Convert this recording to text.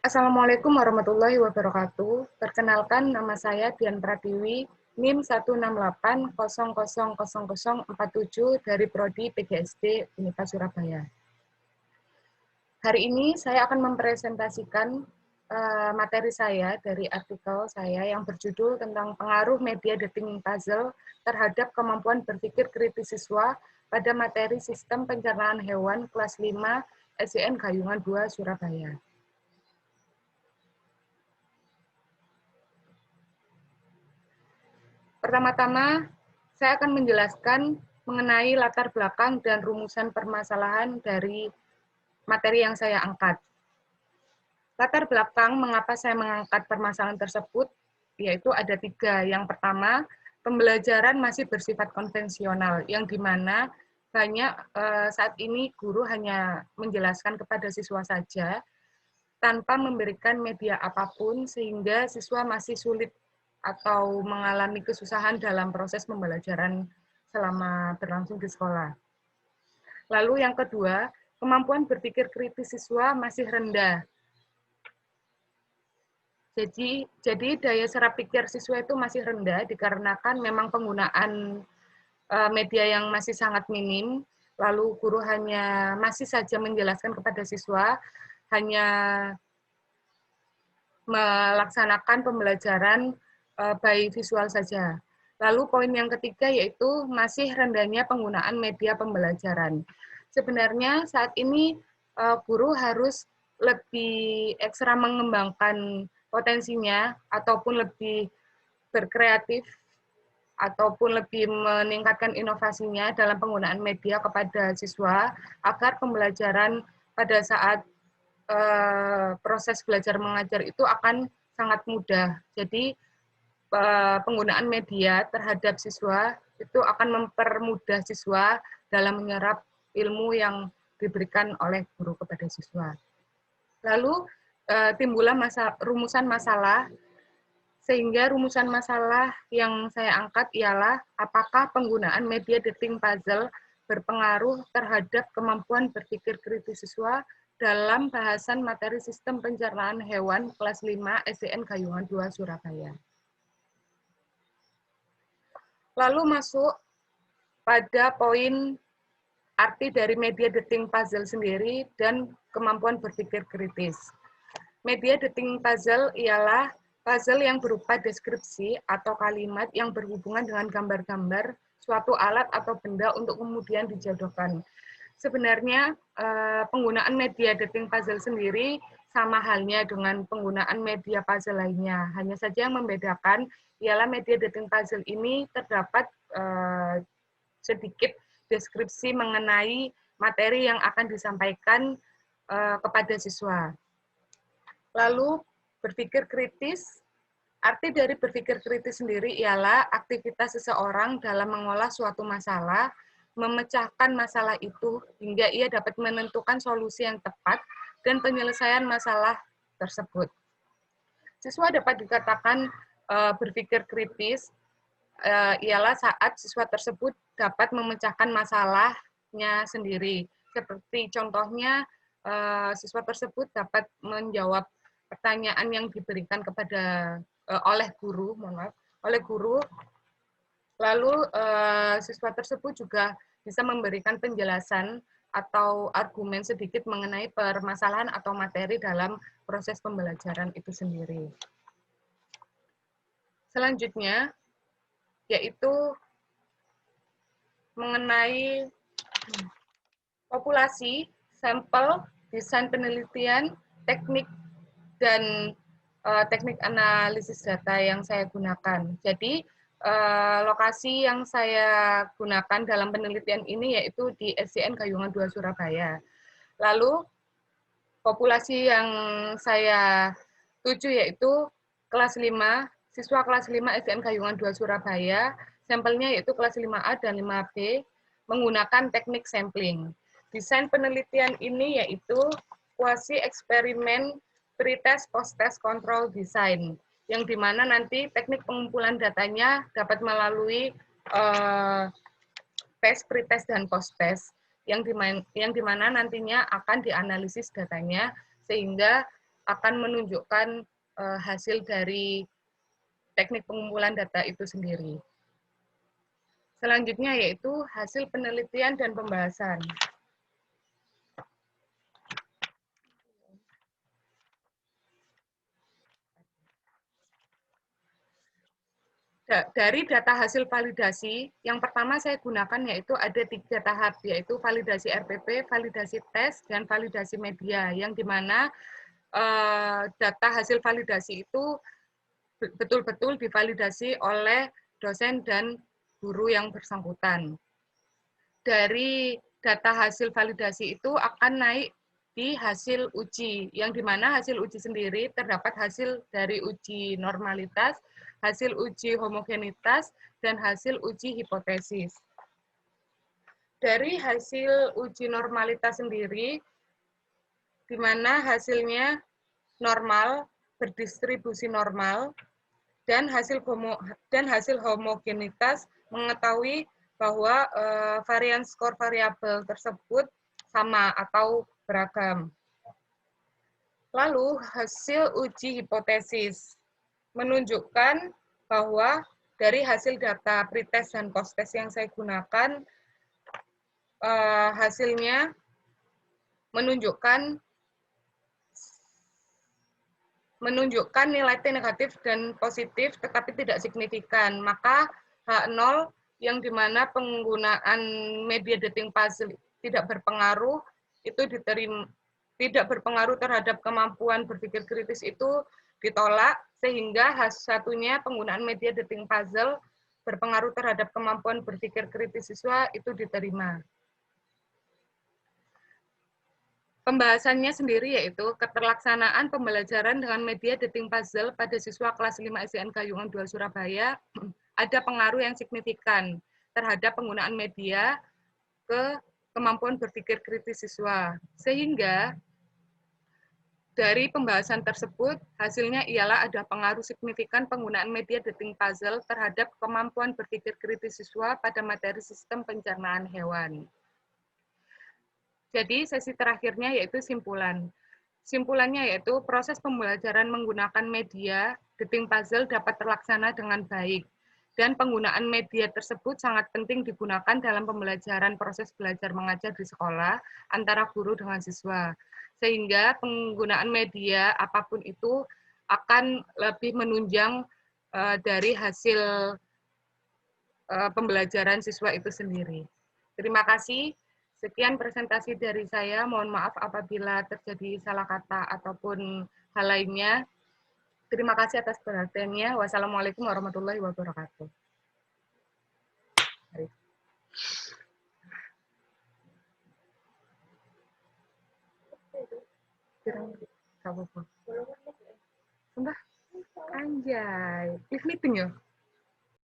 Assalamualaikum warahmatullahi wabarakatuh. Perkenalkan, nama saya Dian Pratiwi, NIM 168000047 dari Prodi PGSD Univers Surabaya. Hari ini saya akan mempresentasikan materi saya dari artikel saya yang berjudul tentang pengaruh media dating puzzle terhadap kemampuan berpikir kritis siswa pada materi sistem pencernaan hewan kelas 5 SIN Gayungan 2 Surabaya. Pertama-tama, saya akan menjelaskan mengenai latar belakang dan rumusan permasalahan dari materi yang saya angkat. Latar belakang mengapa saya mengangkat permasalahan tersebut, yaitu ada 3. Yang pertama, pembelajaran masih bersifat konvensional, yang dimana banyak saat ini guru hanya menjelaskan kepada siswa saja, tanpa memberikan media apapun, sehingga siswa masih sulit atau mengalami kesusahan dalam proses pembelajaran selama berlangsung di sekolah. Lalu yang kedua, kemampuan berpikir kritis siswa masih rendah. Jadi daya serap pikir siswa itu masih rendah dikarenakan memang penggunaan media yang masih sangat minim, lalu guru hanya masih saja menjelaskan kepada siswa, hanya melaksanakan pembelajaran by visual saja. Lalu poin yang ketiga yaitu masih rendahnya penggunaan media pembelajaran. Sebenarnya saat ini guru harus lebih ekstra mengembangkan potensinya ataupun lebih berkreatif ataupun lebih meningkatkan inovasinya dalam penggunaan media kepada siswa agar pembelajaran pada saat proses belajar mengajar itu akan sangat mudah. Jadi penggunaan media terhadap siswa itu akan mempermudah siswa dalam menyerap ilmu yang diberikan oleh guru kepada siswa. Lalu timbullah rumusan masalah, sehingga rumusan masalah yang saya angkat ialah apakah penggunaan media dating puzzle berpengaruh terhadap kemampuan berpikir kritis siswa dalam bahasan materi sistem pencernaan hewan kelas 5 SDN Gayungan 2 Surabaya. Lalu masuk pada poin arti dari media dating puzzle sendiri dan kemampuan berpikir kritis. Media dating puzzle ialah puzzle yang berupa deskripsi atau kalimat yang berhubungan dengan gambar-gambar suatu alat atau benda untuk kemudian dijodohkan. Sebenarnya penggunaan media dating puzzle sendiri sama halnya dengan penggunaan media puzzle lainnya. Hanya saja yang membedakan ialah media dating puzzle ini terdapat sedikit deskripsi mengenai materi yang akan disampaikan kepada siswa. Lalu berpikir kritis, arti dari berpikir kritis sendiri ialah aktivitas seseorang dalam mengolah suatu masalah, memecahkan masalah itu hingga ia dapat menentukan solusi yang tepat dan penyelesaian masalah tersebut. Siswa dapat dikatakan berpikir kritis ialah saat siswa tersebut dapat memecahkan masalahnya sendiri. Seperti contohnya, siswa tersebut dapat menjawab pertanyaan yang diberikan kepada oleh guru, lalu siswa tersebut juga bisa memberikan penjelasan atau argumen sedikit mengenai permasalahan atau materi dalam proses pembelajaran itu sendiri. Selanjutnya, yaitu mengenai populasi, sampel, desain penelitian, teknik, dan teknik analisis data yang saya gunakan. Jadi, lokasi yang saya gunakan dalam penelitian ini yaitu di SDN Gayungan 2 Surabaya. Lalu, populasi yang saya tuju yaitu kelas 5, siswa kelas 5 SDN Gayungan 2 Surabaya, sampelnya yaitu kelas 5A dan 5B, menggunakan teknik sampling. Desain penelitian ini yaitu kuasi eksperimen pretest, post-test, control design, yang dimana nanti teknik pengumpulan datanya dapat melalui test, pretest, dan post-test, yang dimana nantinya akan dianalisis datanya, sehingga akan menunjukkan hasil dari teknik pengumpulan data itu sendiri. Selanjutnya yaitu hasil penelitian dan pembahasan. Dari data hasil validasi, yang pertama saya gunakan yaitu ada 3 tahap, yaitu validasi RPP, validasi tes, dan validasi media, yang dimana data hasil validasi itu betul-betul divalidasi oleh dosen dan guru yang bersangkutan. Dari data hasil validasi itu akan naik di hasil uji, yang dimana hasil uji sendiri terdapat hasil dari uji normalitas, hasil uji homogenitas, dan hasil uji hipotesis. Dari hasil uji normalitas sendiri, di mana hasilnya normal, berdistribusi normal, dan hasil homogenitas mengetahui bahwa varian skor variabel tersebut sama atau beragam. Lalu hasil uji hipotesis menunjukkan bahwa dari hasil data pretest dan posttest yang saya gunakan, hasilnya menunjukkan nilai T negatif dan positif tetapi tidak signifikan. Maka H0 yang dimana penggunaan media dating puzzle tidak berpengaruh, itu tidak berpengaruh terhadap kemampuan berpikir kritis itu ditolak, sehingga satunya penggunaan media dating puzzle berpengaruh terhadap kemampuan berpikir kritis siswa itu diterima. Pembahasannya sendiri yaitu keterlaksanaan pembelajaran dengan media dating puzzle pada siswa kelas 5 SDN Gayungan 2 Surabaya ada pengaruh yang signifikan terhadap penggunaan media ke kemampuan berpikir kritis siswa. Sehingga dari pembahasan tersebut, hasilnya ialah ada pengaruh signifikan penggunaan media dating puzzle terhadap kemampuan berpikir kritis siswa pada materi sistem pencernaan hewan. Jadi sesi terakhirnya yaitu simpulan. Simpulannya yaitu proses pembelajaran menggunakan media dating puzzle dapat terlaksana dengan baik. Dan penggunaan media tersebut sangat penting digunakan dalam pembelajaran proses belajar mengajar di sekolah antara guru dengan siswa. Sehingga penggunaan media apapun itu akan lebih menunjang dari hasil pembelajaran siswa itu sendiri. Terima kasih. Sekian presentasi dari saya. Mohon maaf apabila terjadi salah kata ataupun hal lainnya. Terima kasih atas perhatiannya. Wassalamualaikum warahmatullahi wabarakatuh. Sumpah? Anjay. Live meeting ya?